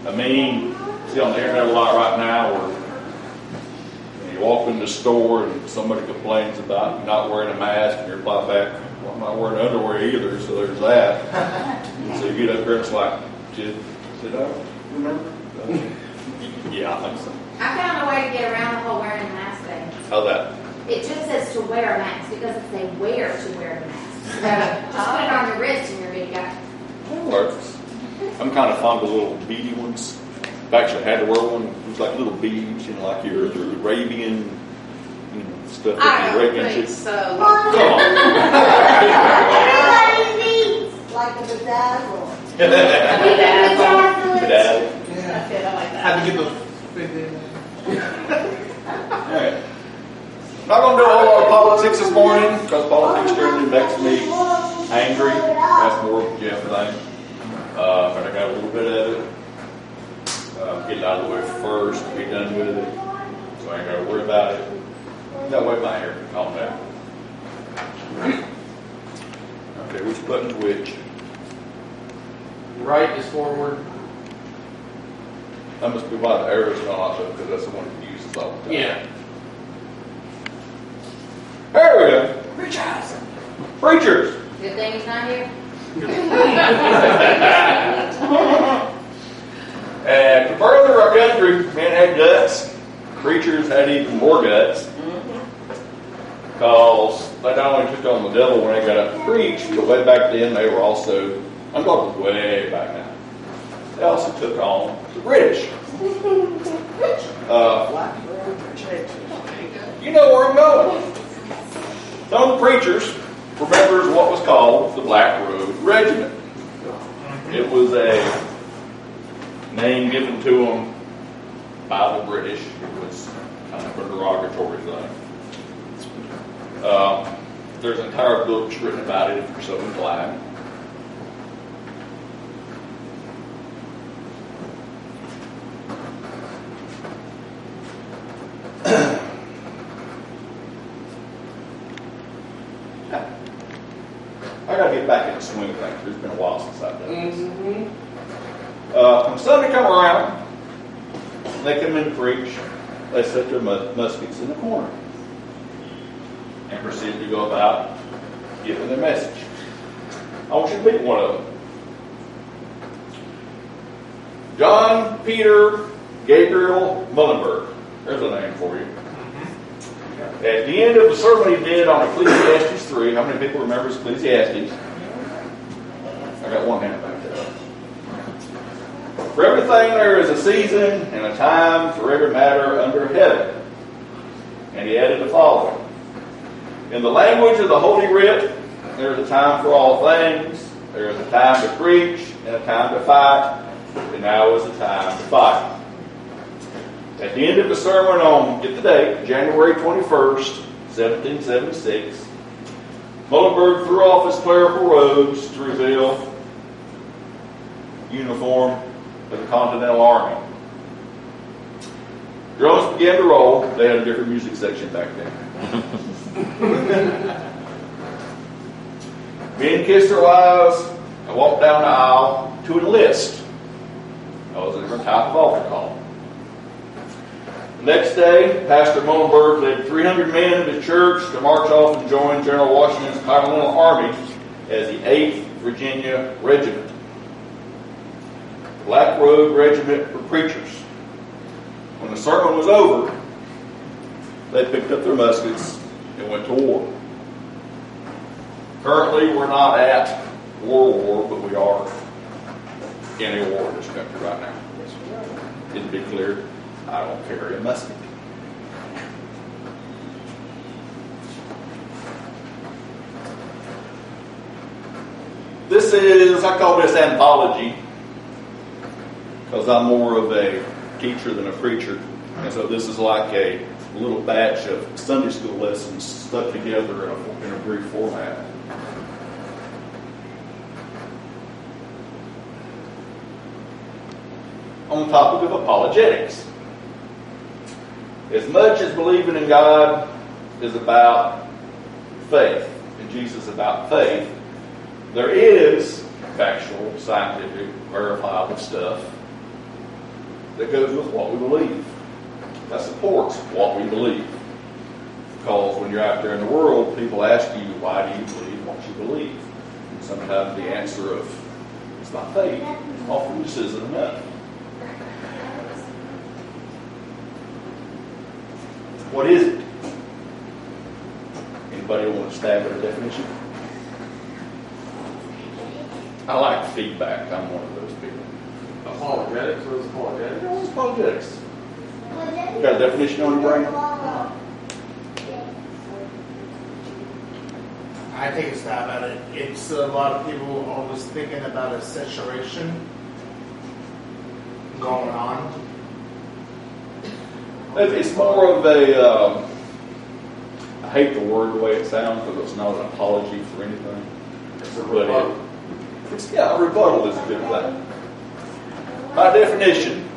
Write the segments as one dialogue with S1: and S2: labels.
S1: I mean, see on the internet a lot right now where you walk in the store and somebody complains about you not wearing a mask, and you reply back, well, I'm not wearing underwear either, so there's that. And so you get up here and it's like, did I remember? Yeah, I think so.
S2: I found a way to get around the whole wearing a mask thing.
S1: How's that?
S2: It just says to wear a mask. It doesn't say where to wear the mask. So just put it on your wrist and you're good to go.
S1: That works. I'm kind of fond of little beady ones. Actually, I had to wear one. It was like little beads, like your Arabian, stuff that the Arabian chicks.
S3: So.
S1: Come on.
S4: Everybody needs like a bedazzle.
S1: Bedazzle.
S3: That's it, I like that.
S5: Had to get those fit in.
S1: All right. Not going to do a whole lot of politics this morning because politics generally makes me angry. That's more of a Jeff thing. But I got a little bit of it. Get it out of the way first, be done with it. So I ain't got to worry about it. That way my hair can calm down. Okay, which button's which?
S5: Right is forward.
S1: That must be why the arrow's not off because that's the one he uses all the time.
S5: Yeah.
S1: There we go. Preachers.
S2: Good thing he's not here.
S1: And to further our country, men had guts. Preachers had even more guts. Because they not only took on the devil when they got up to preach, but way back then they were also, I'm going way back now, they also took on the British. You know where I'm going. Some of the preachers were members of what was called the Black Road Regiment. It was a name given to them by the British. It was kind of a derogatory thing. There's entire books written about it if you're so inclined. I got to get back in the swing of things. It's been a while since I've done this. When Sunday come around, they come in to preach. They set their muskets in the corner and proceed to go about giving their message. I want you to meet one of them. John Peter Gabriel Muhlenberg. There's a name for you. At the end of the sermon he did on Ecclesiastes 3, how many people remember Ecclesiastes? I got one hand back there. For everything there is a season and a time for every matter under heaven. And he added the following. In the language of the Holy Writ, there is a time for all things. There is a time to preach and a time to fight. And now is the time to fight. At the end of the sermon on, get the date, January 21st, 1776, Muhlenberg threw off his clerical robes to reveal uniform of the Continental Army. Drums began to roll. They had a different music section back then. Men kissed their wives and walked down the aisle to enlist. That was a different type of altar call. The next day, Pastor Muhlenberg led 300 men of the church to march off and join General Washington's Continental Army as the 8th Virginia Regiment. The Black Road Regiment were preachers. When the sermon was over, they picked up their muskets and went to war. Currently, we're not at war, but we are in a war in this country right now. It'd be clear, I don't carry a musket. This is, I call this anthology, because I'm more of a teacher than a preacher. And so this is like a little batch of Sunday school lessons stuck together in a brief format. On the topic of apologetics. As much as believing in God is about faith, and Jesus is about faith, there is factual, scientific, verifiable stuff that goes with what we believe. That supports what we believe. Because when you're out there in the world, people ask you, why do you believe what you believe? And sometimes the answer of, it's my faith, often just isn't enough. What is it? Anybody want to stab at a definition? I like feedback. I'm one of those people.
S5: Apologetics? What is apologetics?
S1: What is apologetics? You got a definition on your brain?
S3: I take a stab at it. It's a lot of people always thinking about a situation going on.
S1: It's more of a, I hate the word the way it sounds, because it's not an apology for anything.
S5: It's a rebuttal.
S1: A rebuttal is a good thing. By definition,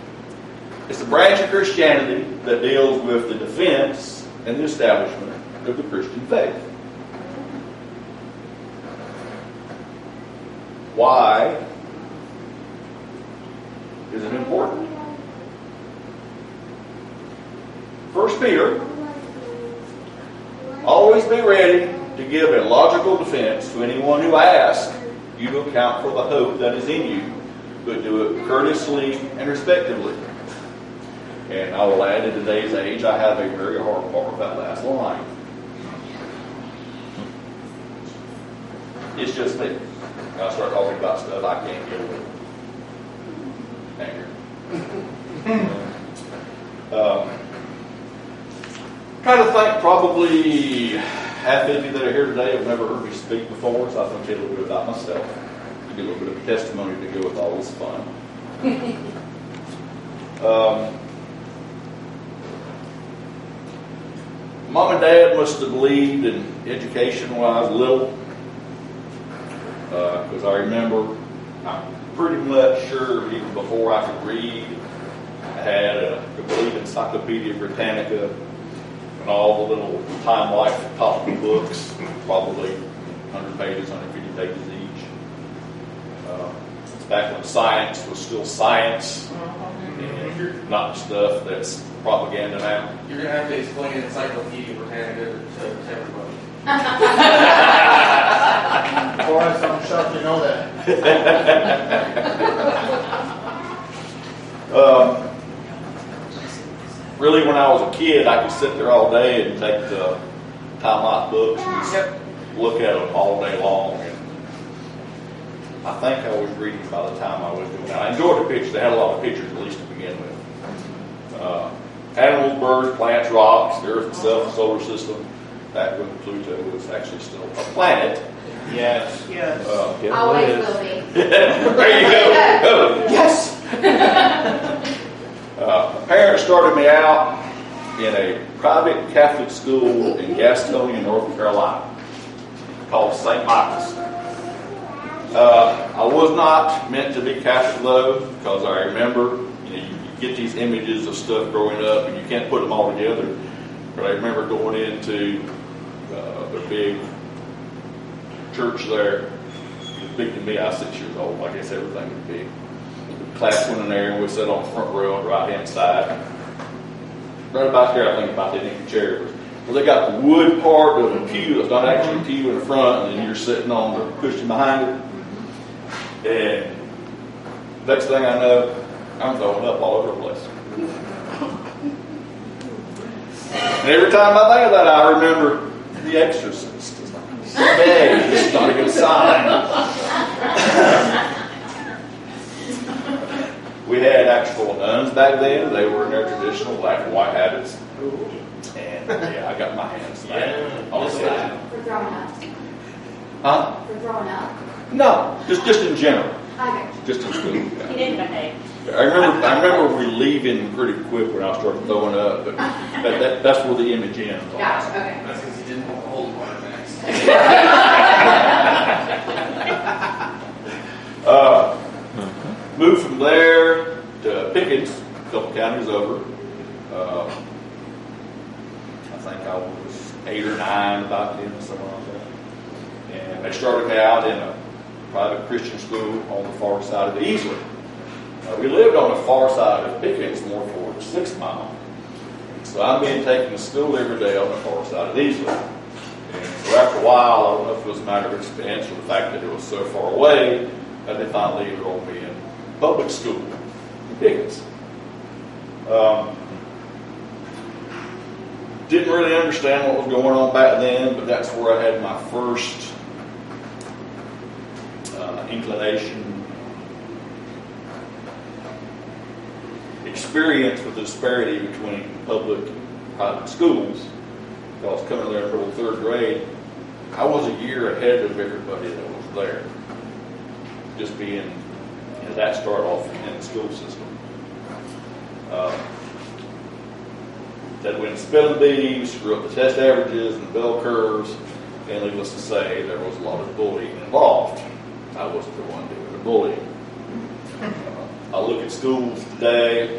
S1: it's a branch of Christianity that deals with the defense and the establishment of the Christian faith. Why is it important? 1 Peter, always be ready to give a logical defense to anyone who asks you to account for the hope that is in you, but do it courteously and respectfully. And I will add, in today's age, I have a very hard part with that last line. It's just me. I start talking about stuff I can't deal with. Anger. Trying to think, probably half of you that are here today have never heard me speak before, so I think a little bit about myself. Give a little bit of testimony to go with all this fun. Mom and Dad must have believed in education when I was little. Because I remember, I'm pretty much sure even before I could read, I had a complete Encyclopedia Britannica and all the little Time Life topical books, probably 100 pages, 150 pages each. It's back when science was still science, and not stuff that's propaganda now.
S5: You're going to have to explain Encyclopedia Britannica to everybody.
S3: Forrest, I'm shocked you know that.
S1: Really, when I was a kid, I could sit there all day and take the Time Life books and just look at them all day long. And I think I was reading by the time I was doing that. I enjoyed the pictures. They had a lot of pictures, at least to begin with. Animals, birds, plants, rocks, the Earth itself, the solar system. Back when Pluto was actually still a planet.
S3: Yes. Yes.
S2: Always will be.
S1: There you go. Oh, yes. My parents started me out in a private Catholic school in Gastonia, North Carolina, called St. Michael's. I was not meant to be Catholic though, because I remember, you get these images of stuff growing up, and you can't put them all together. But I remember going into the big church there. It was big to me. I was 6 years old. I guess everything was big. The class went in there, and we sat on the front row on the right-hand side. Right about there, I think about the empty chair. Well, they got the wood part of a pew that's not actually a pew in the front, and then you're sitting on the cushion behind it. And next thing I know, I'm throwing up all over the place. And every time I think of that, I remember The Exorcist. It's like, it's not a good sign. We had actual nuns back then. They were in their traditional black and white habits. And yeah, I got my hands on the side.
S2: For throwing up.
S1: Huh?
S2: For throwing up.
S1: No, just in general.
S2: Okay.
S1: Just in school.
S6: He didn't behave.
S1: I remember relieving pretty quick when I started throwing up, but that's where the image ends.
S2: Gotcha. Okay.
S5: That's because he didn't want to hold water next.
S1: Moved from there to Pickens, a couple counties over. I think I was 8 or 9 about then, something like that. And they started me out in a private Christian school on the far side of the Easley. We lived on the far side of Pickens, So I'm being taken to school every day on the far side of Easley. And so after a while, I don't know if it was a matter of expense or the fact that it was so far away, that they finally enrolled me in public school in Pickens. Didn't really understand what was going on back then, but that's where I had my first inclination, experience with the disparity between public and private schools. I was coming there for the third grade. I was a year ahead of everybody that was there. Just being that start off in the school system. That went spelling bees, screw up the test averages and the bell curves, and needless to say, there was a lot of bullying involved. I wasn't the one doing the bullying. I look at schools today,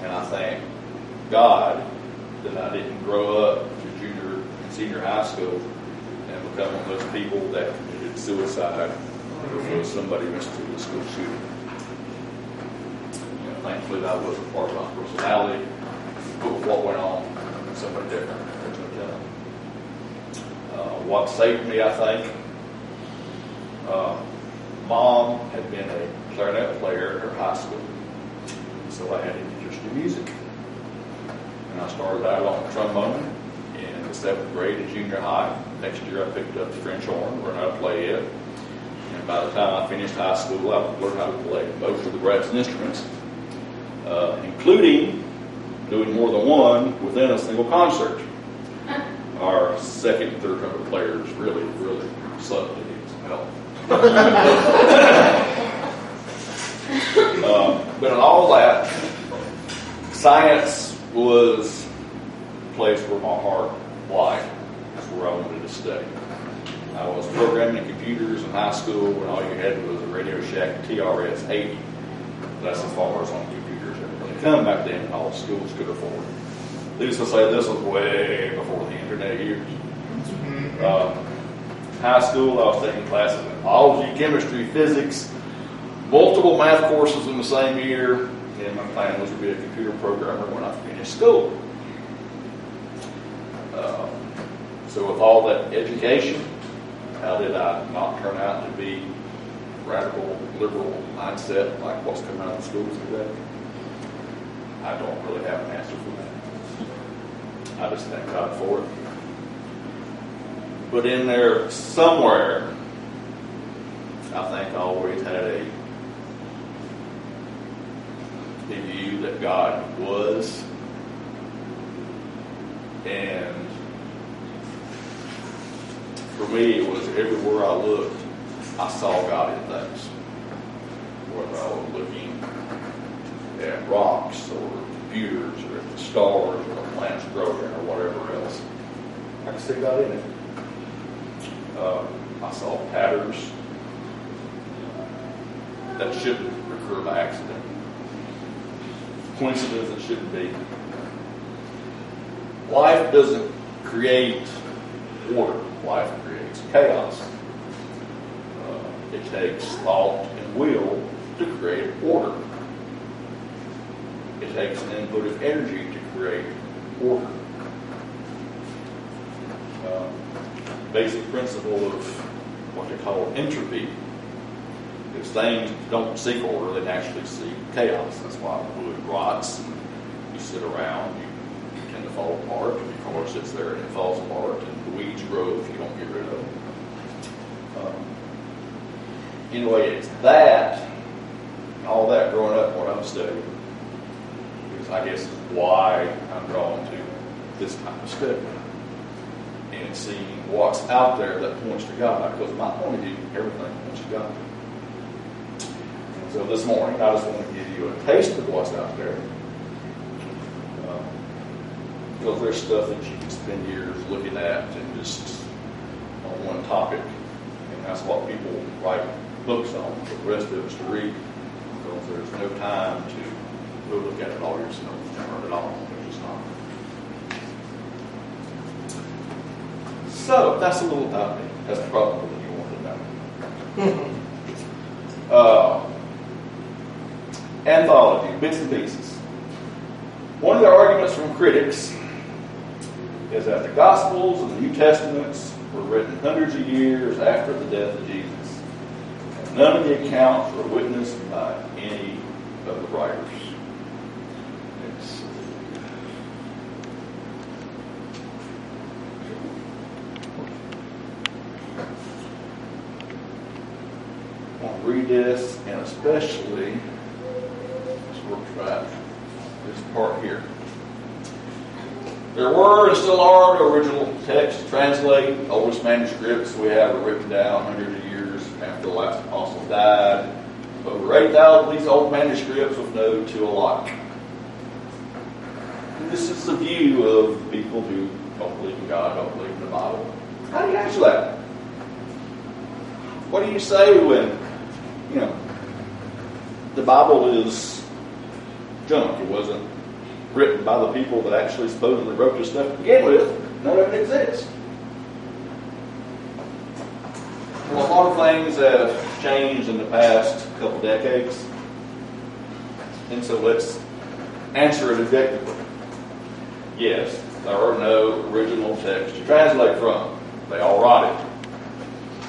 S1: and I thank God that I didn't grow up to junior and senior high school and become one of those people that committed suicide because somebody went through the school shooting. Thankfully, that wasn't part of my personality. But with what went on, somebody different. There's no telling. What saved me, I think, Mom had been a clarinet player at her high school, so I had an interest in music. And I started out on trombone in the 7th grade at junior high. Next year I picked up the French horn, learned how to play it. And by the time I finished high school, I learned how to play most of the brass instruments, including doing more than one within a single concert. Our second and third trumpet players really sucked at it as well. But in all that, science was the place where my heart lied. It's where I wanted to study. I was programming computers in high school when all you had was a Radio Shack TRS-80. That's as far as on computers ever really come back then, all schools could afford. Needless to say, this was way before the internet years. High school, I was taking classes in biology, chemistry, physics, multiple math courses in the same year, and my plan was to be a computer programmer when I finished school. So with all that education, how did I not turn out to be radical, liberal mindset like what's coming out of the schools today? I don't really have an answer for that. I just thank God for it. But in there somewhere, I think I always had a view that God was, and for me it was everywhere I looked, I saw God in things. Whether I was looking at rocks or computers or at the stars or the plants growing or whatever else, I could see God in it. I saw patterns that shouldn't occur by accident, coincidence that shouldn't be. Life doesn't create order. Life creates chaos. It takes thought and will to create order. It takes an input of energy to create order. Basic principle of what they call entropy is things don't seek order, they naturally seek chaos. That's why wood rots and you sit around, you tend to fall apart, and your car sits there and it falls apart, and the weeds grow if you don't get rid of them. Anyway, it's that, all that growing up, what I'm studying, is I guess why I'm drawn to this kind of study. And seeing what's out there that points to God, because my point of view, everything points to God. And so this morning, I just want to give you a taste of what's out there. Because there's stuff that you can spend years looking at and just on one topic. And that's what people write books on for the rest of us to read. Because there's no time to go look at it all yourself and learn it all. There's just not. So, that's a little about me. That's probably what you want to know. Anthology, bits and pieces. One of the arguments from critics is that the Gospels and the New Testaments were written hundreds of years after the death of Jesus. And none of the accounts were witnessed by any of the writers. I want to read this, and especially this part here. There were and still are no original texts to translate. The oldest manuscripts we have are written down hundreds of years after the last apostle died. Over 8,000 of these old manuscripts with no two alike. And this is the view of people who don't believe in God, don't believe in the Bible. How do you answer that? What do you say when, the Bible is junk? It wasn't written by the people that actually supposedly wrote this stuff to begin with. None of it exists. Well, a lot of things have changed in the past couple decades. And so let's answer it objectively. Yes, there are no original texts to translate from. They all rotted.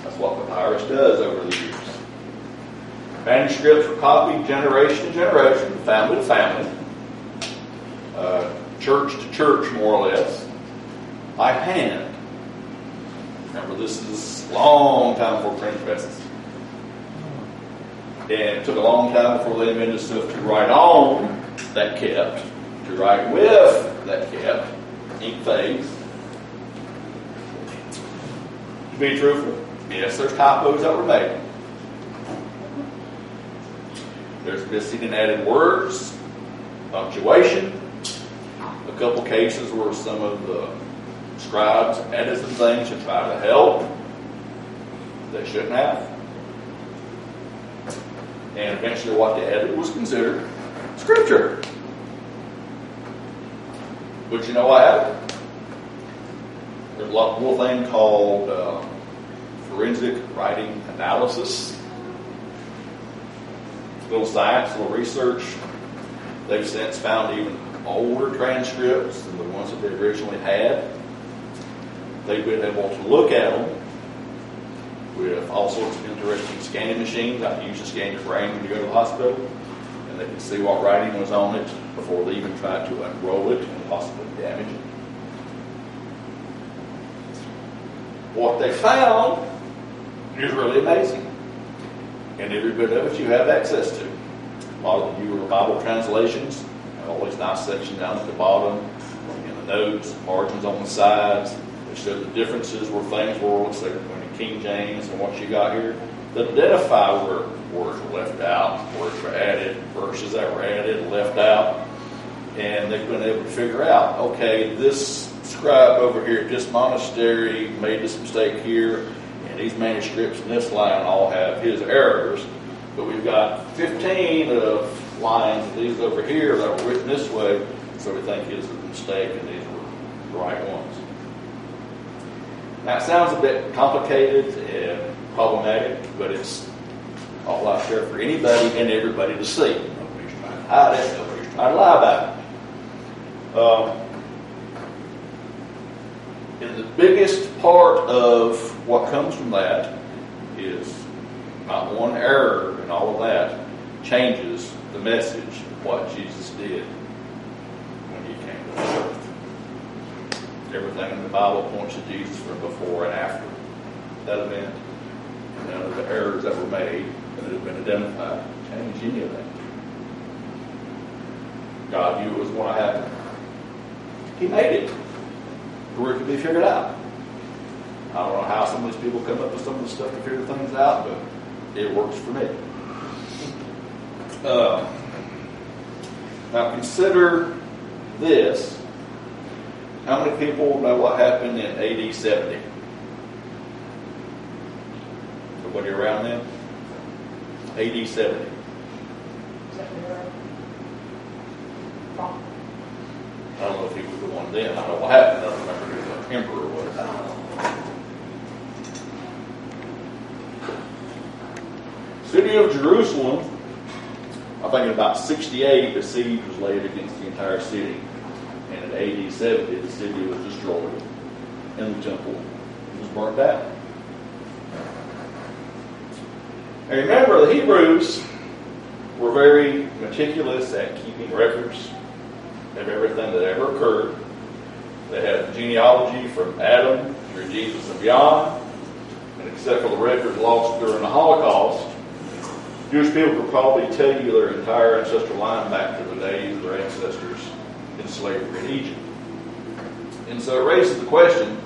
S1: That's what papyrus does over the years. Manuscripts were copied generation to generation, family to family, church to church, more or less, by hand. Remember, this is a long time before printing presses. And it took a long time before they invented stuff to write on that kept, to write with that kept, ink fades. To be truthful, yes, there's typos that were made. There's missing and added words, punctuation. A couple cases where some of the scribes added some things to try to help. They shouldn't have. And eventually what they added was considered Scripture. But you know what happened? There's a little thing called forensic writing analysis. Little science, little research. They've since found even older transcripts than the ones that they originally had. They've been able to look at them with all sorts of interesting scanning machines. I can use to scan your brain when you go to the hospital, and they can see what writing was on it before they even try to unroll it and possibly damage it. What they found is really amazing. And every bit of it you have access to. A lot of the newer Bible translations have all these nice sections down at the bottom, in the notes, margins on the sides, that show the differences where things were, let's say, between King James and what you got here, that identify where words were left out, words were added, verses that were added and left out. And they've been able to figure out, okay, this scribe over here at this monastery made this mistake here, and these manuscripts in this line all have his errors, but we've got 15 of lines of these over here that were written this way, so we think his is a mistake and these were the right ones. Now it sounds a bit complicated and problematic, but it's all out there for anybody and everybody to see. Nobody's trying to hide it, nobody's trying to lie about it. And the biggest part of what comes from that is not one error and all of that changes the message of what Jesus did when he came to the earth. Everything in the Bible points to Jesus from before and after that event. And none of the errors that were made that have been identified change any of that. God knew it was going to happen. He made it where it could be figured out. I don't know how some of these people come up with some of the stuff to figure things out, but it works for me. Now consider this. How many people know what happened in AD 70? Everybody around then? AD 70. I don't know if he was the one then. I don't know what happened. I don't remember who the emperor was. City of Jerusalem, I thinking about 68, the siege was laid against the entire city. And in AD 70, the city was destroyed. And the temple was burnt down. And remember, the Hebrews were very meticulous at keeping records of everything that ever occurred. They had genealogy from Adam through Jesus and beyond. And except for the records lost during the Holocaust, Jewish people could probably tell you their entire ancestral line back to the days of their ancestors in slavery in Egypt. And so it raises the question,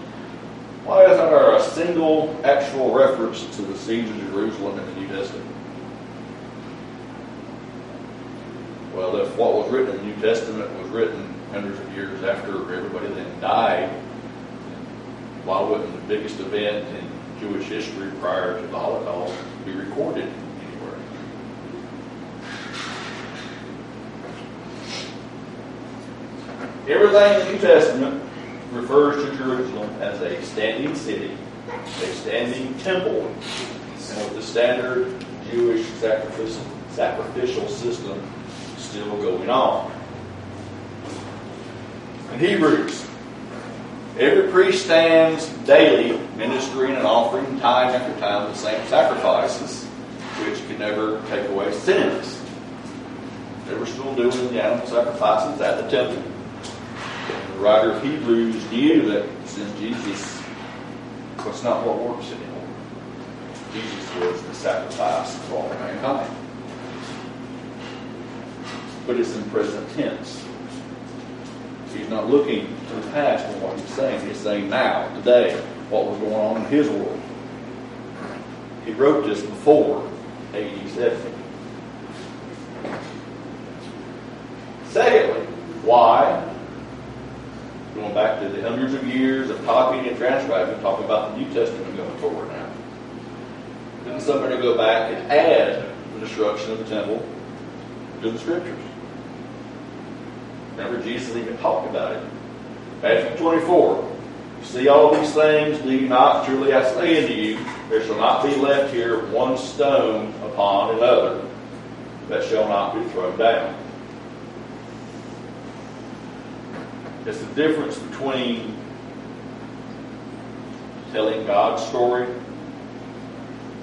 S1: why isn't there a single actual reference to the siege of Jerusalem in the New Testament? Well, if what was written in the New Testament was written hundreds of years after everybody then died, why wouldn't the biggest event in Jewish history prior to the Holocaust be recorded anywhere? Everything in the New Testament refers to Jerusalem as a standing city, a standing temple, and with the standard Jewish sacrificial system still going on. In Hebrews, every priest stands daily ministering and offering time after time the same sacrifices, which can never take away sins. They were still doing the animal sacrifices at the temple. And the writer of Hebrews knew that since Jesus was not what works anymore, Jesus was the sacrifice for all mankind. But it's in present tense. He's not looking to the past in what he's saying. He's saying now, today, what was going on in his world. He wrote this before AD 70. Secondly, why? Going back to the hundreds of years of copying and transcribing, talking about the New Testament going forward now. Didn't somebody go back and add the destruction of the temple to the Scriptures? Remember, Jesus even talked about it. Matthew 24. You see all these things, do you not? Truly I say unto you, there shall not be left here one stone upon another that shall not be thrown down. It's the difference between telling God's story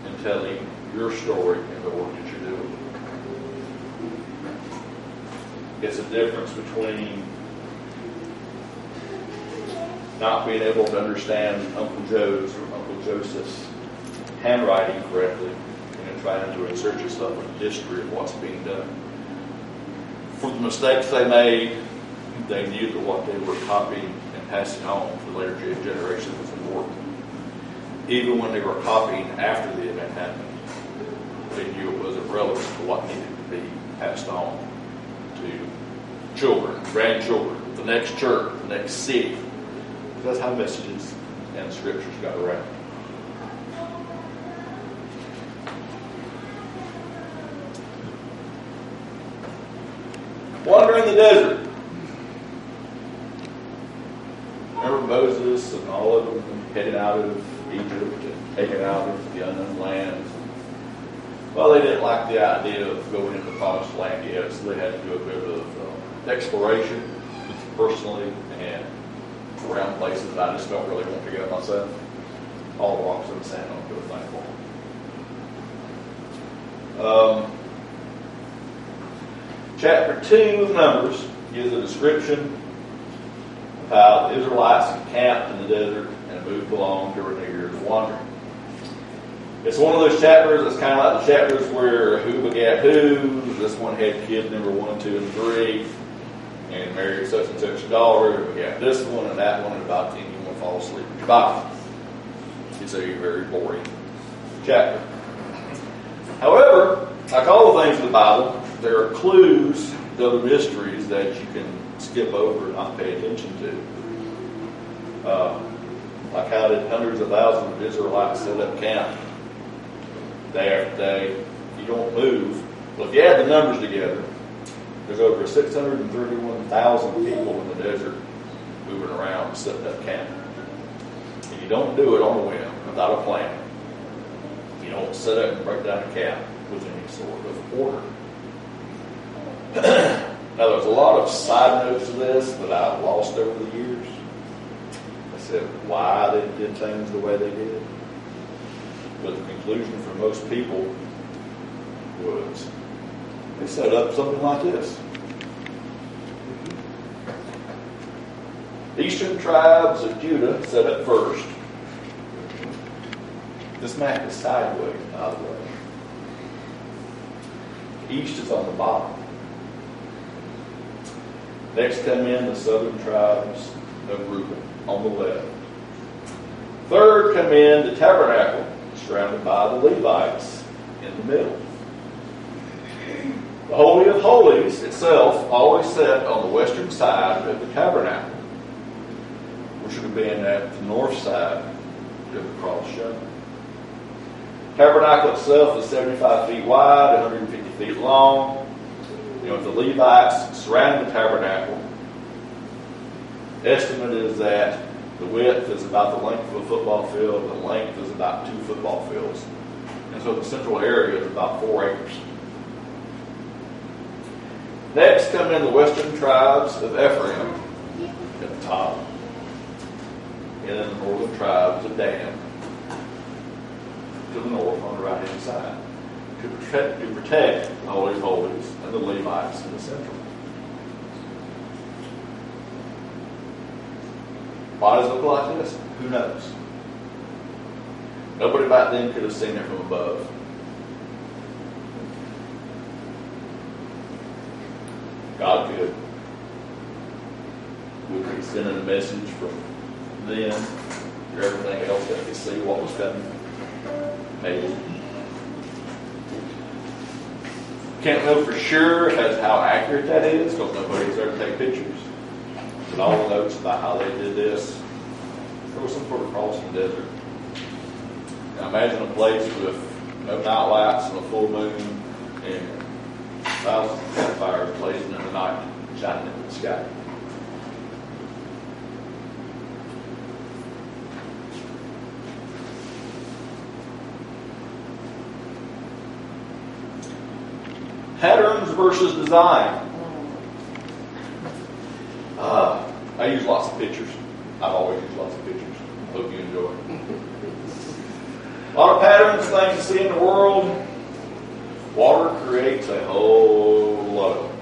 S1: and telling your story in the work that you're doing. It's a difference between not being able to understand Uncle Joe's or Uncle Joseph's handwriting correctly and then trying to insert yourself in the history of what's being done. For the mistakes they made, they knew that what they were copying and passing on to the later generation was important. Even when they were copying after the event happened, they knew it wasn't relevant to what needed to be passed on to children, grandchildren, the next church, the next city. That's how messages and scriptures got around. Wandering the desert. Remember Moses and all of them heading out of Egypt and taken out of the unknown land. Well, they didn't like the idea of going into the promised land yet, so they had to do a bit of exploration personally and around places that I just don't really want to go myself. All the rocks and sand don't do a thing for them. Chapter 2 of Numbers gives a description of how the Israelites encamped in the desert and moved along during their years of wandering. It's one of those chapters that's kind of like the chapters where who begat who. This one had kid number 1, 2, and 3, and married such and such a daughter. We got this one and that one, and about then you want to fall asleep with your Bible. It's a very boring chapter. However, like all the things in the Bible, there are clues to other mysteries that you can skip over and not pay attention to. Like how did hundreds of thousands of Israelites set up camp day after day? You don't move. Well, if you add the numbers together, there's over 631,000 people in the desert moving around setting up camp. And you don't do it on a whim, without a plan. You don't set up and break down a camp with any sort of order. Now, there's a lot of side notes to this that I've lost over the years. I said why they did things the way they did. But the conclusion for most people was they set up something like this. Eastern tribes of Judah set up first. This map is sideways, by the way. East is on the bottom. Next come in the southern tribes of Reuben on the left. Third come in the tabernacle, surrounded by the Levites in the middle. The Holy of Holies itself always sat on the western side of the tabernacle, which would have been at the north side of the cross shown. Tabernacle itself is 75 feet wide, 150 feet long. If the Levites surrounded the tabernacle, the estimate is that the width is about the length of a football field, the length is about 2 football fields. And so the central area is about 4 acres. Next come in the western tribes of Ephraim at the top, and then the northern tribes of Dan to the north on the right-hand side to protect the Holy of Holies and the Levites in the central. Why does it look like this? Who knows? Nobody back then could have seen it from above. God could. We could send in a message from them or everything else that could see what was coming. Maybe. Can't know for sure as how accurate that is because nobody's there to take pictures. But all the notes about how they did this, there was some sort of crossing desert. Now imagine a place with no night lights and a full moon and thousands of campfires blazing in the night, shining in the sky. Patterns versus design. I use lots of pictures. I've always used lots of pictures. Hope you enjoy. A lot of patterns, things to see in the world. Water creates a whole lot of them.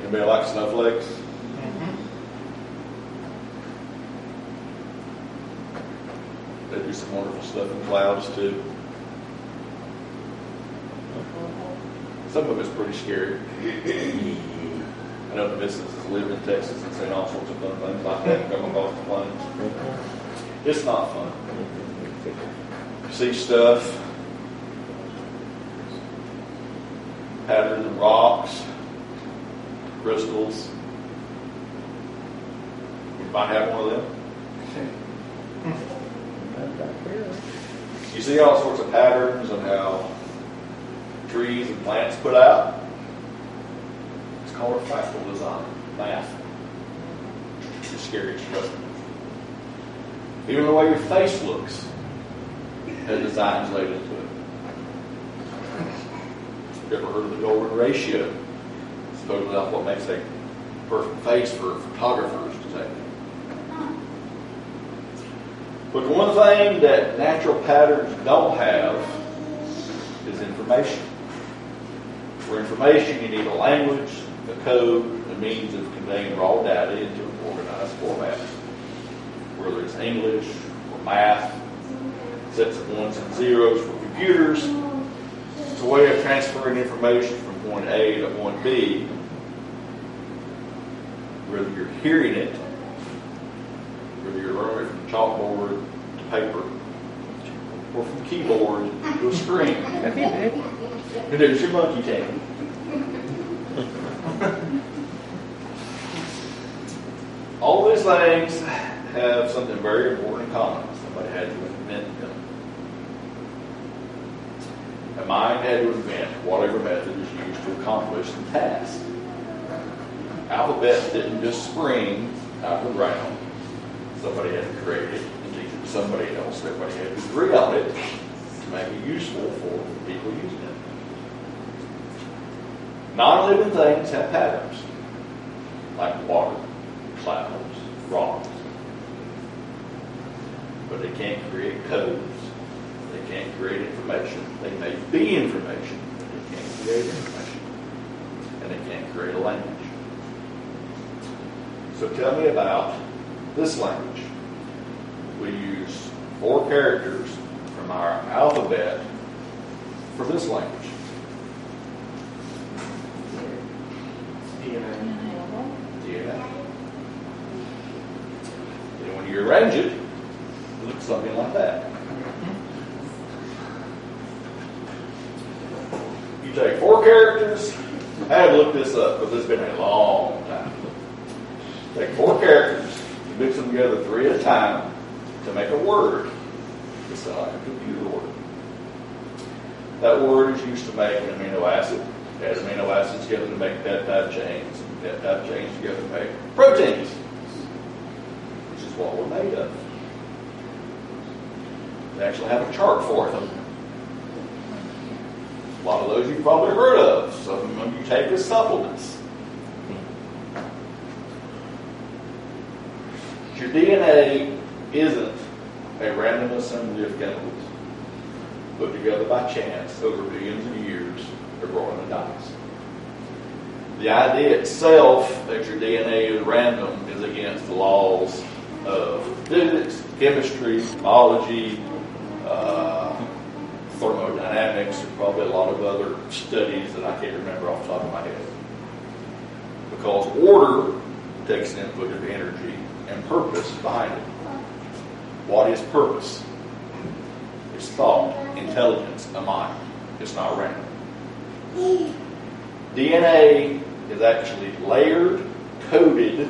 S1: Anybody like snowflakes? They do some wonderful stuff in clouds too. Some of it's pretty scary. I know the businesses live in Texas and say all sorts of fun things like that come across the plains. It's not fun. You see stuff, patterns in rocks, crystals. You might have one of them. You see all sorts of patterns and how trees and plants put out. It's called fractal design, math. It's scary, trust me. Even the way your face looks has designs laid into it. You ever heard of the golden ratio? Supposedly that's what makes a perfect face for photographers to take. But the one thing that natural patterns don't have is information. For information, you need a language, a code, a means of conveying raw data into an organized format. Whether it's English or math, sets of ones and zeros for computers, it's a way of transferring information from point A to point B. Whether you're hearing it, whether you're learning it from chalkboard to paper, or from keyboard to a screen. And there's your monkey tank. All these things have something very important in common. Somebody had to invent them. A mind had to invent whatever method is used to accomplish the task. Alphabet didn't just spring out of the ground. Somebody had to create it and teach it to somebody else. Everybody had to agree on it to make it useful for the people using it. Non-living things have patterns, like water, clouds, rocks. But they can't create codes. They can't create information. They may be information, but they can't create information. And they can't create a language. So tell me about this language. We use 4 characters from our alphabet for this language. DNA. And when you arrange it, it looks something like that. You take 4 characters. I had to look this up because it's been a long time. Take 4 characters, mix them together 3 at a time to make a word. It's sound like a computer word. That word is used to make an amino acid. It has amino acids together to make peptide chains. And peptide chains together to make proteins, which is what we're made of. They actually have a chart for them. A lot of those you've probably heard of. Some of them you take as supplements. Your DNA isn't a random assembly of chemicals put together by chance over billions of years of rolling the dice. The idea itself that your DNA is random is against the laws of physics, chemistry, biology, thermodynamics, and probably a lot of other studies that I can't remember off the top of my head. Because order takes an input of energy and purpose behind it. What is purpose? It's thought, intelligence, a mind. It's not random. DNA is actually layered, coded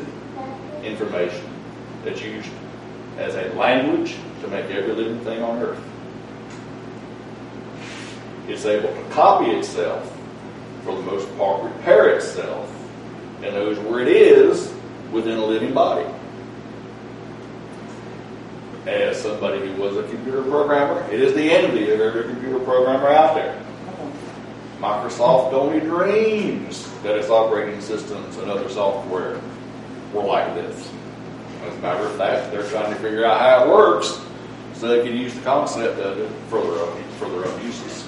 S1: information that's used as a language to make every living thing on Earth. It's able to copy itself, for the most part, repair itself, and knows where it is within a living body. As somebody who was a computer programmer, it is the envy of every computer programmer out there. Microsoft only dreams that its operating systems and other software were like this. As a matter of fact, they're trying to figure out how it works so they can use the concept of it for their own uses.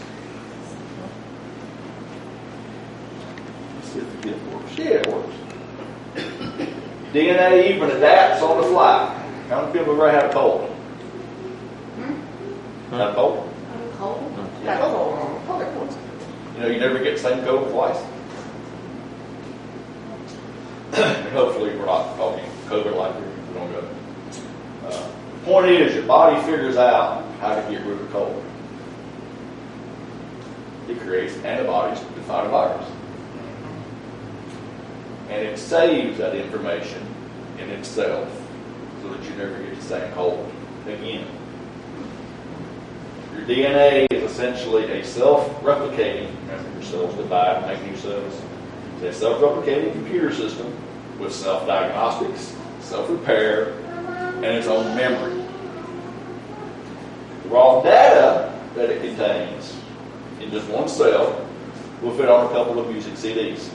S1: Let's see if it works. Yeah, it works. DNA even adapts on the fly. How many people have ever had a cold? Had a cold?
S2: Cold?
S1: Yeah, cold. You know, you never get the same cold twice. And hopefully we're not talking COVID like we don't go. The point is, your body figures out how to get rid of cold. It creates antibodies to fight a virus. And it saves that information in itself so that you never get the same cold again. Your DNA is essentially a self-replicating, remember your cells divide and make new cells, it's a self-replicating computer system with self-diagnostics, self-repair, and its own memory. The raw data that it contains in just one cell will fit on a couple of music CDs.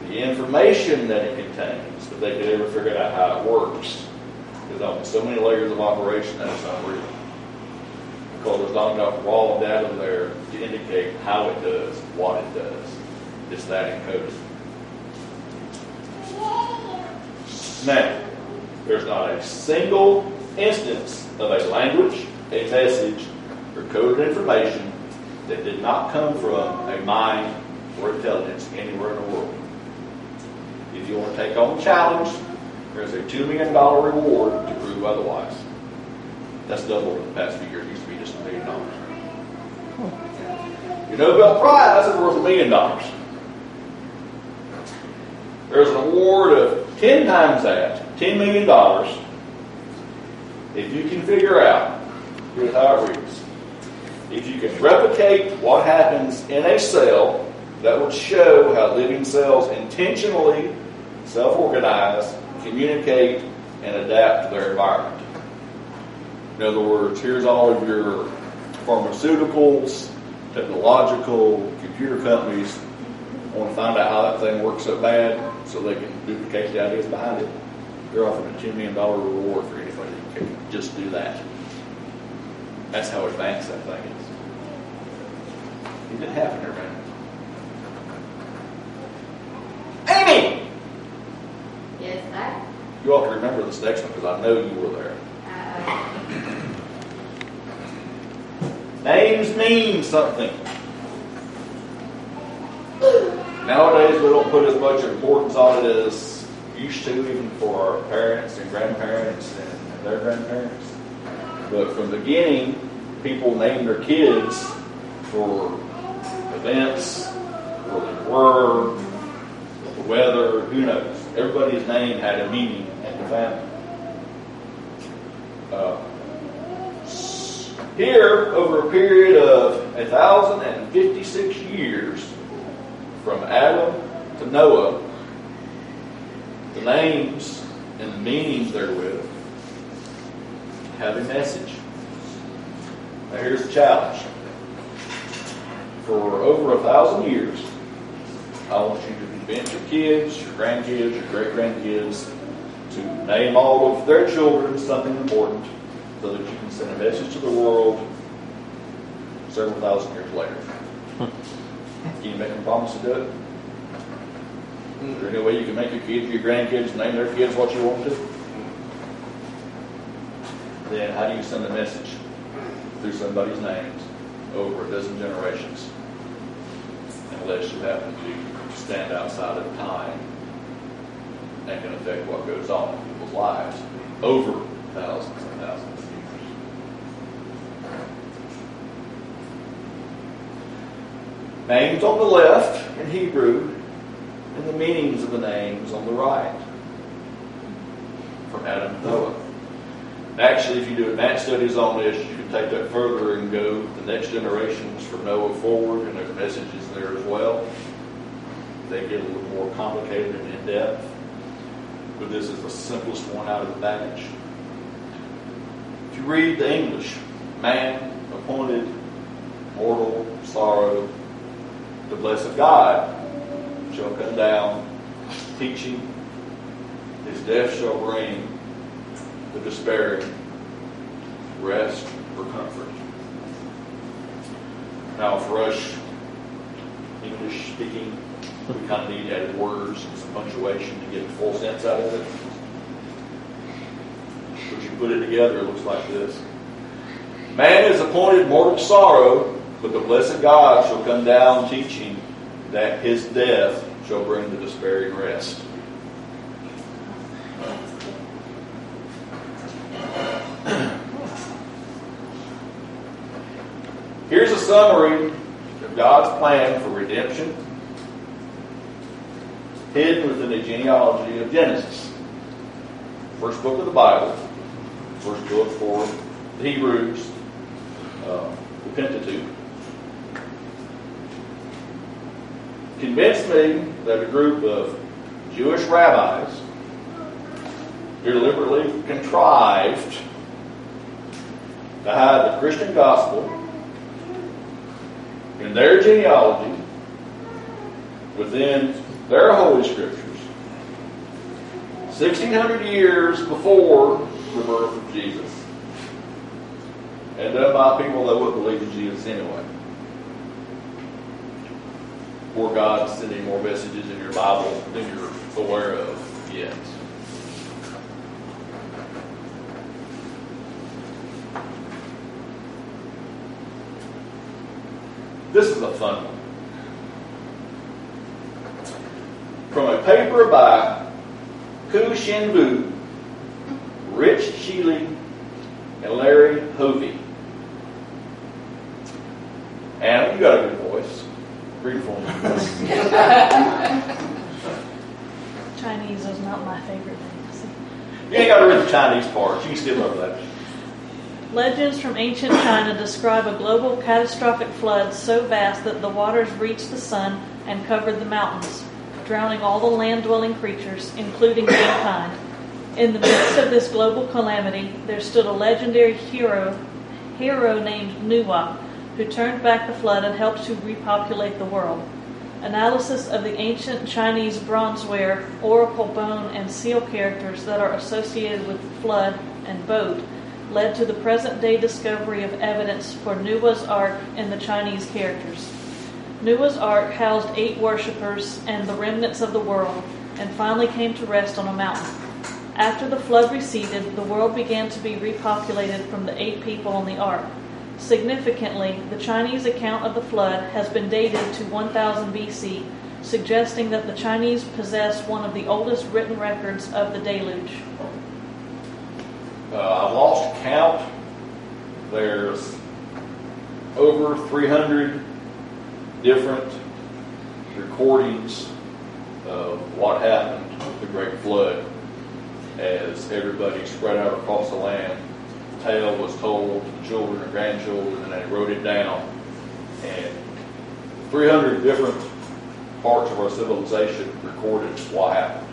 S1: The information that it contains, if they could ever figure out how it works, is on so many layers of operation that it's unreal. Because there's not enough raw data there to indicate how it does, what it does. It's that encoded. Now, there's not a single instance of a language, a message, or coded information that did not come from a mind or intelligence anywhere in the world. If you want to take on the challenge, there's a $2 million reward to prove otherwise. That's doubled in the past few years. It used to be just $1 million. Your Nobel Prize is worth $1 million. There's an award of 10 times that, $10 million, if you can figure out, here's how it reads, if you can replicate what happens in a cell, that would show how living cells intentionally self-organize, communicate, and adapt to their environment. In other words, here's all of your pharmaceuticals, technological computer companies want to find out how that thing works so bad so they can duplicate the ideas behind it. They're offering a $10 million reward for anybody that can just do that. That's how advanced that thing is. It didn't happen there, man. Amy!
S2: Yes, sir.
S1: You ought to remember this next one because I know you were there. Names mean something. Nowadays, we don't put as much importance on it as we used to, even for our parents and grandparents and their grandparents. But from the beginning, people named their kids for events, where they were, the weather, who knows. Everybody's name had a meaning in the family. Here, over a period of 1,056 years, from Adam to Noah, the names and the meanings therewith have a message. Now here's the challenge. For over 1,000 years, I want you to convince your kids, your grandkids, your great-grandkids to name all of their children something important so that you can send a message to the world several thousand years later. Can you make them promise to do it? Is there any way you can make your kids or your grandkids name their kids what you want to? Then how do you send a message through somebody's names over a dozen generations? Unless you happen to stand outside of time and can affect what goes on in people's lives over thousands and thousands of years. Names on the left in Hebrew and the meanings of the names on the right from Adam to Noah. And actually, if you do advanced studies on this, you can take that further and go the next generations from Noah forward, and there's messages there as well. They get a little more complicated and in-depth, but this is the simplest one out of the batch. If you read the English, man appointed mortal sorrow, the blessed God shall come down, teaching, his death shall bring the despairing rest or comfort. Now for us, English speaking, we kind of need added words and some punctuation to get the full sense out of it. But you put it together, it looks like this. Man is appointed mortal sorrow, but the blessed God shall come down teaching that his death shall bring the despairing rest. Here's a summary of God's plan for redemption, hidden within the genealogy of Genesis. First book of the Bible, first book for the Hebrews, the Pentateuch. Convinced me that a group of Jewish rabbis deliberately contrived to hide the Christian gospel in their genealogy within their holy scriptures 1,600 years before the birth of Jesus, and done by people that wouldn't believe in Jesus anyway. Or God sending more messages in your Bible than you're aware of yet. This is a fun one. From a paper by Ku Shinbu, Rich Sheely, and Larry Hovey. Anna, you got a good voice. Read for me.
S6: Chinese is not my favorite thing.
S1: You ain't got to read the Chinese part. You can skip over that.
S6: Legends from ancient China describe a global catastrophic flood so vast that the waters reached the sun and covered the mountains, drowning all the land-dwelling creatures, including mankind. In the midst of this global calamity, there stood a legendary hero named Nuwa, who turned back the flood and helped to repopulate the world. Analysis of the ancient Chinese bronzeware, oracle bone, and seal characters that are associated with flood and boat led to the present-day discovery of evidence for Noah's Ark in the Chinese characters. Noah's Ark housed 8 worshippers and the remnants of the world, and finally came to rest on a mountain. After the flood receded, the world began to be repopulated from the 8 people on the ark. Significantly, the Chinese account of the flood has been dated to 1000 BC, suggesting that the Chinese possess one of the oldest written records of the deluge.
S1: I've lost count. There's over 300 different recordings of what happened with the Great Flood as everybody spread out across the land. The tale was told to the children and grandchildren, and they wrote it down. And 300 different parts of our civilization recorded what happened.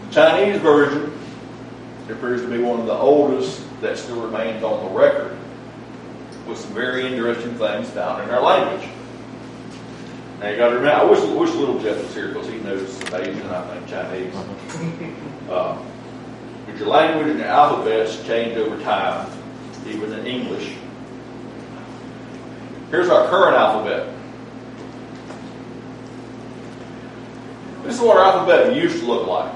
S1: The Chinese version appears to be one of the oldest that still remains on the record, with some very interesting things found in our language. Now you got to remember, I wish little Jeff was here because he knows some Asian, I think Chinese. But your language and your alphabets change over time, even in English. Here's our current alphabet. This is what our alphabet used to look like.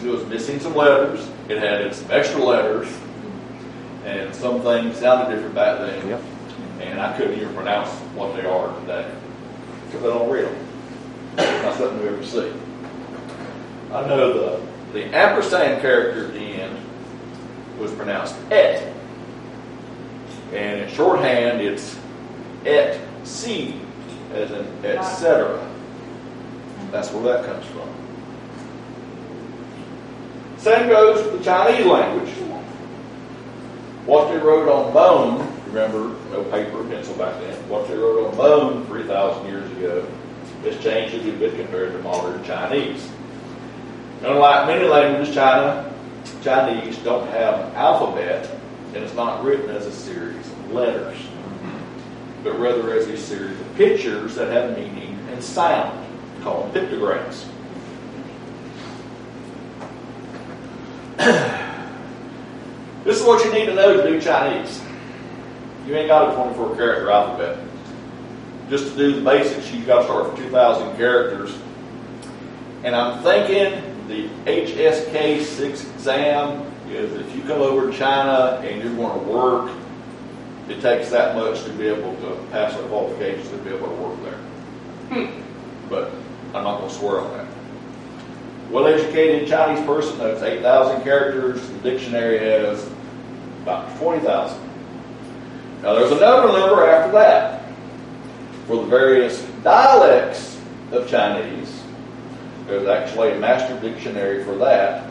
S1: It was missing some letters. It had some extra letters. And some things sounded different back then.
S7: Yep.
S1: And I couldn't even pronounce what they are today, because I don't read them. Not something we ever see. I know the ampersand character at the end was pronounced et. And in shorthand, it's et c, as in etc. That's where that comes from. Same goes with the Chinese language. What they wrote on bone, remember, no paper, pencil back then. What they wrote on bone 3,000 years ago has changed a little bit compared to modern Chinese. Unlike many languages, Chinese don't have an alphabet, and it's not written as a series of letters, but rather as a series of pictures that have meaning and sound, called pictograms. This is what you need to know to do Chinese. You ain't got a 24-character alphabet. Just to do the basics, you've got to start with 2,000 characters. And I'm thinking the HSK 6 exam is if you come over to China and you're going to work, it takes that much to be able to pass our qualifications to be able to work there. But I'm not going to swear on that. Well-educated Chinese person knows 8,000 characters. The dictionary has about 20,000. Now there's another number after that. For the various dialects of Chinese, there's actually a master dictionary for that.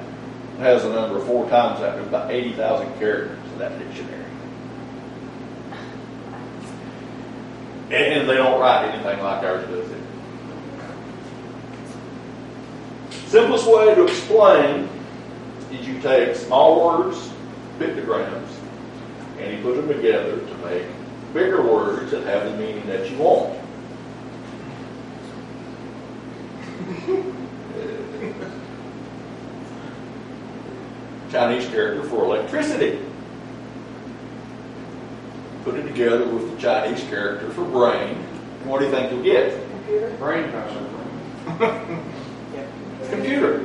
S1: It has a number 4 times that. There's about 80,000 characters in that dictionary. And they don't write anything like ours does. Simplest way to explain is you take small words, pictograms, and you put them together to make bigger words that have the meaning that you want. Chinese character for electricity. Put it together with the Chinese character for brain. What do you think you'll get?
S5: Brain power.
S1: Computer.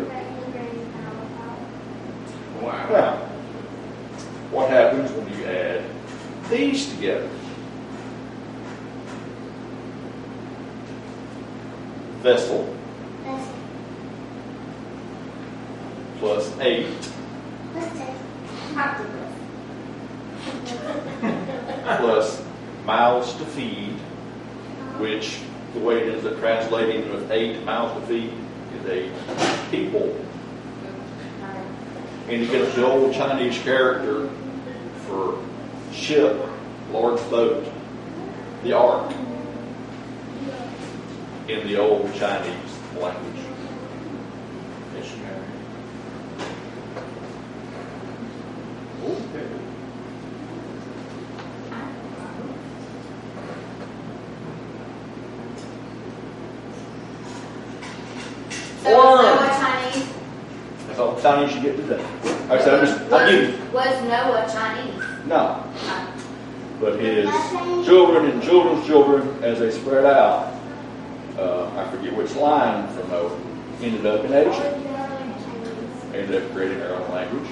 S5: Wow.
S1: Now, what happens when you add these together? Vessel plus 8 plus mouths to feed, which the way it is that translating with 8 mouths to feed is 8 people. And you get the old Chinese character for ship, large boat, the ark, in the old Chinese language. Missionary. Chinese you get today. Like I said, I'll give you.
S2: Was Noah Chinese?
S1: No. But his children and children's children, as they spread out, I forget which line from Noah, ended up in Asia. They ended up creating their own language,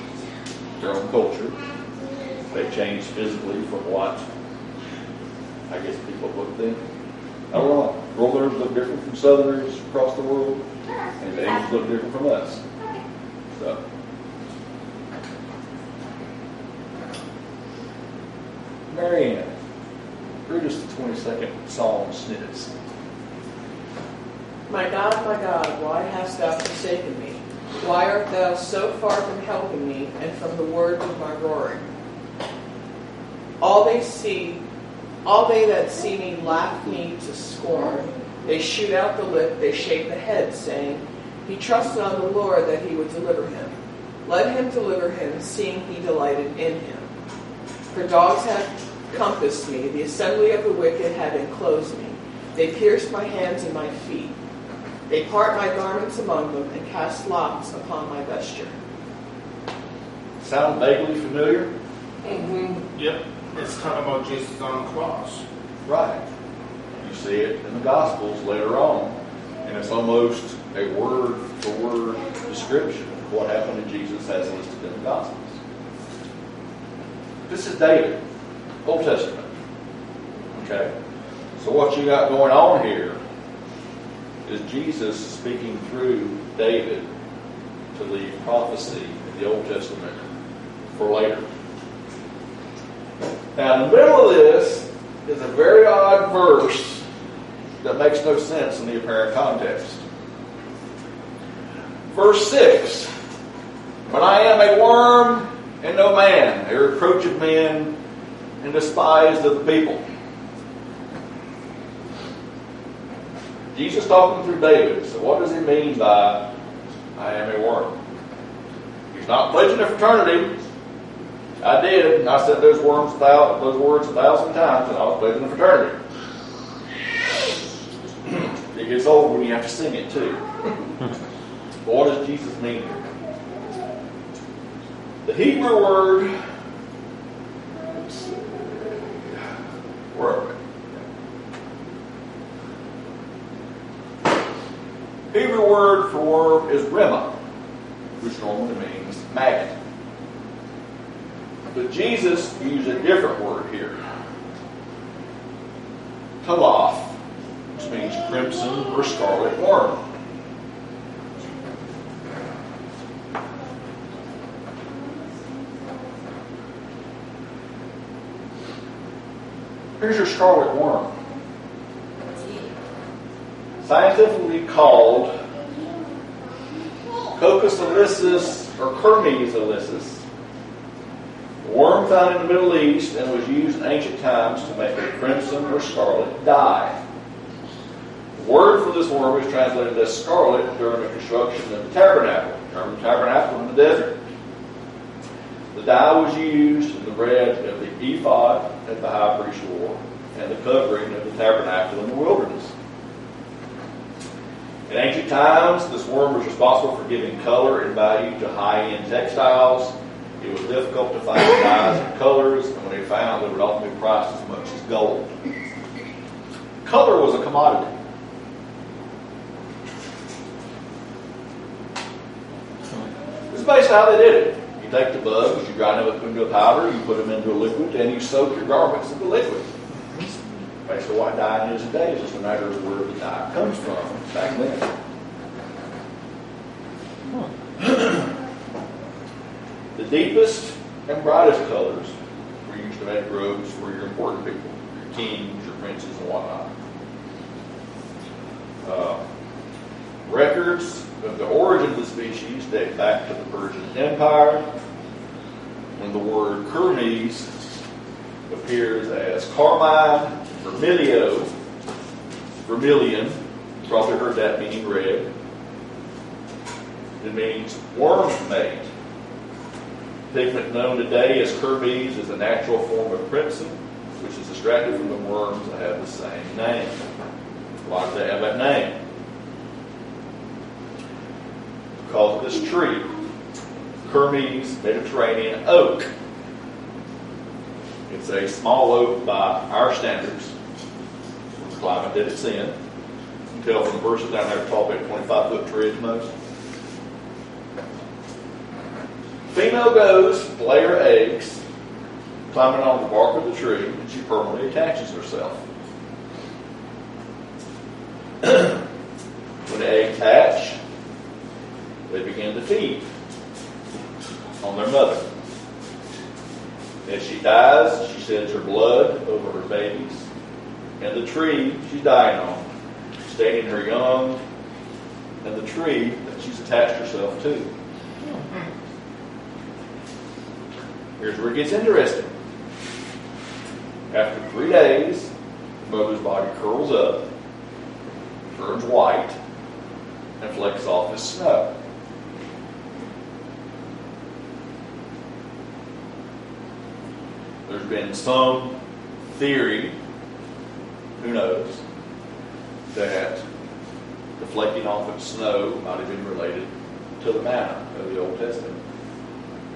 S1: their own culture. They changed physically from what I guess people looked then. I don't know. Northerners look different from Southerners across the world, and the Asians look different from us. So. Marianne, read us the 22nd Psalm snippets.
S7: My God, why hast thou forsaken me? Why art thou so far from helping me, and from the words of my roaring? All they that see me laugh me to scorn. They shoot out the lip, they shake the head, saying, He trusted on the Lord that he would deliver him. Let him deliver him, seeing he delighted in him. For dogs have compassed me, the assembly of the wicked have enclosed me. They pierced my hands and my feet. They part my garments among them and cast lots upon my vesture.
S1: Sound vaguely familiar?
S3: Mm-hmm. Yep. It's talking about Jesus on the cross.
S1: Right. You see it in the Gospels later on, and it's almost a word-for-word description of what happened to Jesus as listed in the Gospels. This is David, Old Testament. Okay? So what you got going on here is Jesus speaking through David to leave prophecy in the Old Testament for later. Now, in the middle of this is a very odd verse that makes no sense in the apparent context. Verse 6, But I am a worm and no man, a reproach of men and despised of the people. Jesus talking through David. So what does he mean by I am a worm? He's not pledging a fraternity. I did. I said those words 1,000 times, and I was pledging a fraternity. It gets old when you have to sing it too. But what does Jesus mean here? The Hebrew word, where are we? Hebrew word for worm is rema, which normally means maggot. But Jesus used a different word here. Talaf, which means crimson or scarlet worm. Here's your scarlet worm. Scientifically called Coccus illicus or Kermes illicus. A worm found in the Middle East and was used in ancient times to make a crimson or scarlet dye. The word for this worm is translated as scarlet during the construction of the tabernacle. Remember the tabernacle in the desert? The dye was used in the red of the ephod that the high priest wore and the covering of the tabernacle in the wilderness. In ancient times, this worm was responsible for giving color and value to high-end textiles. It was difficult to find dyes and colors, and when they found, they would often be priced as much as gold. Color was a commodity. This is basically how they did it. You take the bugs, you grind them up into a powder, you put them into a liquid, and you soak your garments in the liquid. Basically what dyeing is today is just a matter of where the dye comes from back then. The deepest and brightest colors were used to make robes for your important people, your kings, your princes, and whatnot. Records of the origin of the species date back to the Persian Empire, when the word Kermes appears as carmine, vermilion. You probably heard that meaning red. It means worm mate. Pigment known today as Kermes is a natural form of crimson, which is extracted from the worms that have the same name. Why do they have that name? Because of this tree. Kermes Mediterranean oak. It's a small oak by our standards, for the climate that it's in. You can tell from the verses down there, tall, big, 25-foot tree at most. Female goes to lay her eggs, climbing on the bark of the tree, and she permanently attaches herself. When the eggs hatch, they begin to feed on their mother. As she dies, she sheds her blood over her babies and the tree she's dying on, staining her young and the tree that she's attached herself to. Here's where it gets interesting. After 3 days, the mother's body curls up, turns white, and flakes off as snow. There's been some theory, who knows, that the flaking off of snow might have been related to the manna of the Old Testament.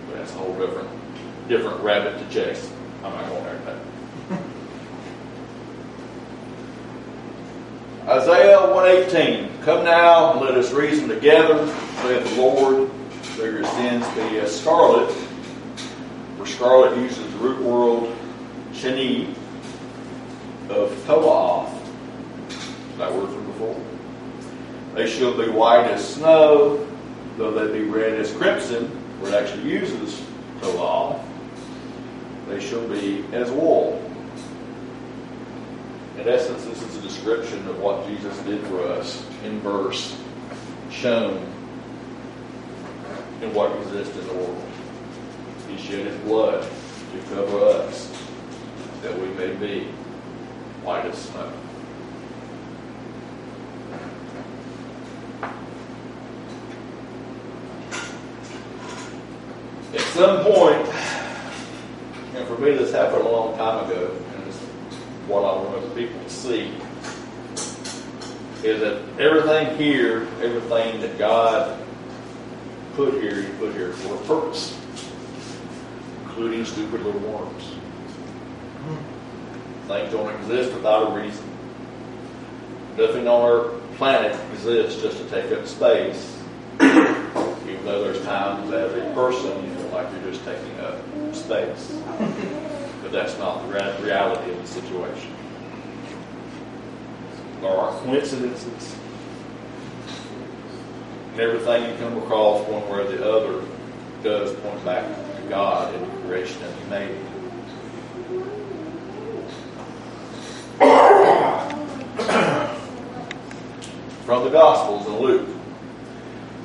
S1: But that's a whole different rabbit to chase. I'm not going there today. Isaiah 1:18. Come now and let us reason together, saith the Lord. Though your sins be as scarlet, for scarlet uses the root word sheni of to'ah. That word from before. They shall be white as snow, though they be red as crimson, where it actually uses to'ah. They shall be as wool. In essence, this is a description of what Jesus did for us in verse, shown in what exists in the world. He shed his blood to cover us, that we may be white as snow. At some point, and for me this happened a long time ago, and it's what I want other people to see, is that everything here, everything that God put here, He put here for a purpose, including stupid little worms. Things don't exist without a reason. Nothing on our planet exists just to take up space, even though there's times as a person you feel like you're just taking up space. But that's not the reality of the situation. There are coincidences. And everything you come across one way or the other does point back to God and the creation that He made. From the Gospels in Luke.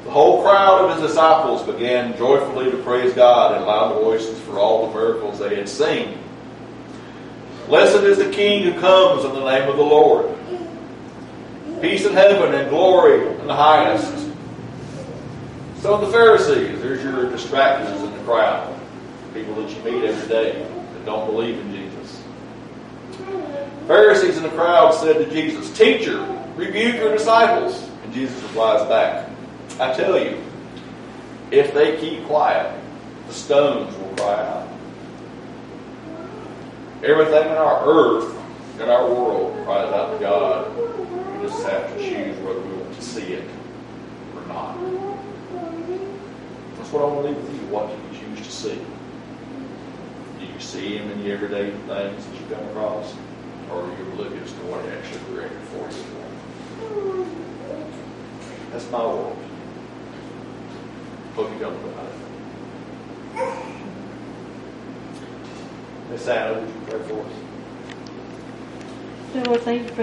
S1: The whole crowd of His disciples began joyfully to praise God in loud voices for all the miracles they had seen. Blessed is the King who comes in the name of the Lord. Peace in heaven and glory in the highest. So the Pharisees, there's your distractors in the crowd. People that you meet every day that don't believe in Jesus. Pharisees in the crowd said to Jesus, Teacher, rebuke your disciples. And Jesus replies back, I tell you, if they keep quiet, the stones will cry out. Everything in our earth, in our world, cries out to God. We just have to choose whether we want to see it or not. That's what I want to leave with you. What do you choose to see? Do you see Him in the everyday things that you come across? Or are you oblivious to what He actually created for you? That's my world. Hope you don't know about it. Miss Anna, would you pray for us?
S6: Lord, thank you for